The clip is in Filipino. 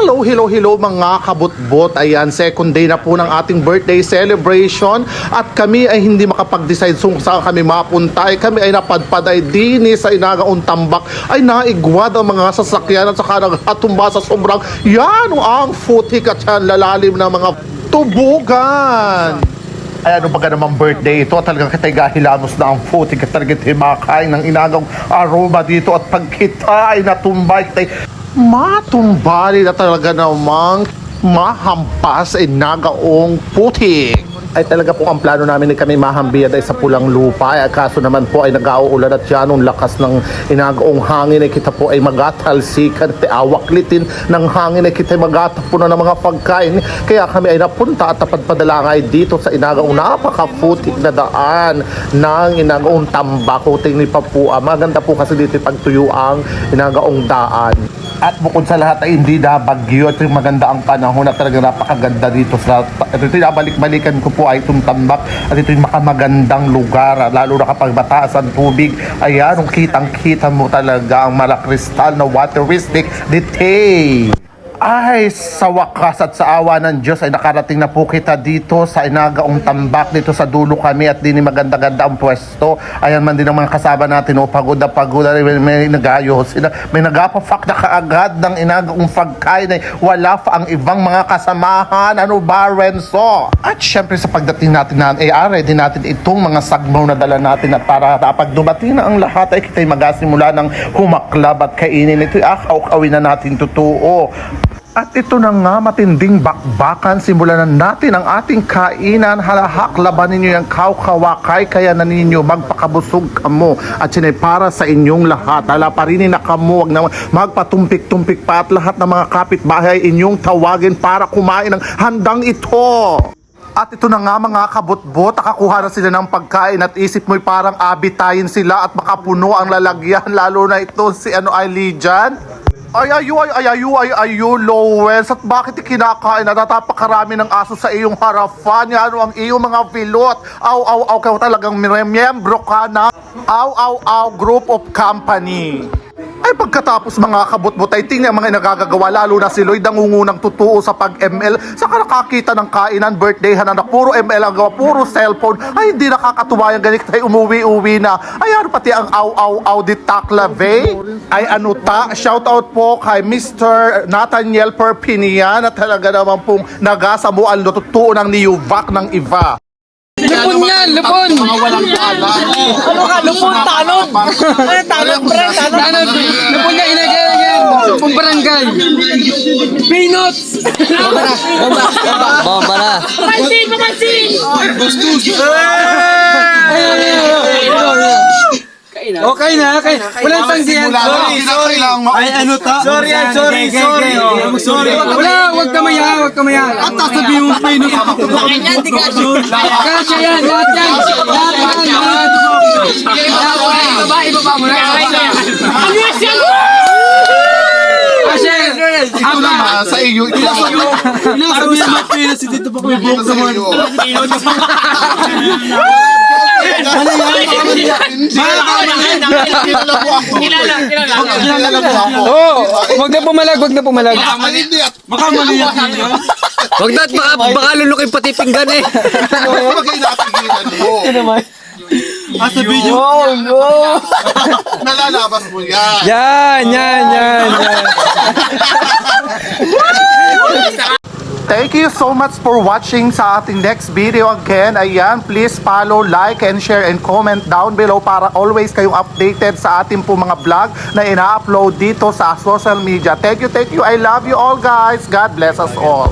Hello mga kabutbot. Ayan, second day na po ng ating birthday celebration at kami ay hindi makapag-decide kung saan kami mapunta. Kami ay napadpad ay dini sa Inagaong Tambak ay naigwad ang mga sasakyan at saka naghatumba sa sobrang yan ang footing at yan lalalim ng mga tubugan. Ay ano ba namang birthday ito? Talagang kita'y gahilamos na ang footing at talagang makain ng inagong aroma dito at pag kita ay natumbay kita'y matumbali na talaga namang mahampas ay nagaong putik. Ay talaga po ang plano namin ay kami mahambiyad ay sa pulang lupa. Ay kaso naman po ay nag-auulan at yan ang lakas ng inagaong hangin ay kita po ay magatalsikan at awaklitin ng hangin ay kita ay magatapunan ng mga pagkain. Kaya kami ay napunta at napadpadala nga ay dito sa inagaong napaka-putik na daan ng inagaong Tambak. Tingnan pa po, maganda po kasi dito pagtuyo ang inagaong daan. At bukod sa lahat ay hindi na bagyo at maganda ang panahon at talagang napakaganda dito sa ito balik-balikan ko po ay itong Tambak at ito yung makamagandang lugar lalo na kapag mataas ang tubig. Ayan, kitang-kita mo talaga ang malakristal na wateristic detail. Ay, sa wakas at sa awa ng Diyos ay nakarating na po kita dito sa Inagaong Tambak. Dito sa dulo kami at din maganda-ganda ang pwesto. Ayan man din ang mga kasama natin. Pagod na pagod. May nagayos. May nagapafak na kaagad ng inagaong pagkain. Wala pa ang ibang mga kasamahan. Ano ba, Renzo? At syempre sa pagdating natin na ready natin itong mga sagmaw na dala natin at para kapag dumating na ang lahat ay kita'y magasimula ng humaklab at kainin. Ito'y akaw-kawin na natin totoo. At ito na nga matinding bakbakan, simulan na natin ang ating kainan. Halahak, labanin nyo yung kaw-kawakay, kaya na ninyo magpakabusog kamo. At yun ay para sa inyong lahat. Hala, parinin na kamo, wag na magpatumpik-tumpik pa at lahat ng mga kapitbahay inyong tawagin para kumain ng handang ito. At ito na nga mga kabutbot, nakakuha na sila ng pagkain at isip mo'y parang abitayin sila at makapuno ang lalagyan, lalo na ito si Lijan. Ayu, Lowes, at bakit kinakain na natapakarami ng aso sa iyong harapan? Yan ang iyong mga pilot. Aw, kayo talagang miyembro ka na group of company. Ay pagkatapos mga kabutbot ay tingnan mga nagagagawa lalo na si Lloyd nangungunang totoo sa pag-ML sa nakakita ng kainan, birthday na puro ML ang gawa, puro cellphone. Ay hindi nakakatuwa yung ganit ay umuwi-uwi na. Ayan pati ang di taklave. Ay ano ta, shout out po kay Mr. Nathaniel Perpinian at talaga naman pong nagasamuan na totoo ng niyubak ng iba. Lupon yan, lupon! Mga walang pala. Ano ka, lupon, talon? Talon, pre, talon. Lupon yan, inagay. Lupon barangay. Peanuts! Bomba na. Pamansin! Okay na. Walang tanggihan. Ay, ano ta? Sorry. Wala, wag kamaya. At sasabihin mo Peanuts. Ganyan, di ka sure. Kasya yan, lahat yan. Ibaba mo na. Ano yan siya? Kasya. Ito naman sa iyo. Inasabi sa mga Peanuts, hindi ito pa ko ibok naman. Kilala mo ako. Wag na pumalag. Baka mali yan. Wag na, baka lulukin pati pinggan eh. Bagay napigilan mo. Sa video. Nalalabas mo yan. Yan. Thank you so much for watching sa ating next video again. Ayan, please follow, like, and share, and comment down below para always kayong updated sa ating po mga vlog na ina-upload dito sa social media. Thank you. I love you all guys. God bless us all.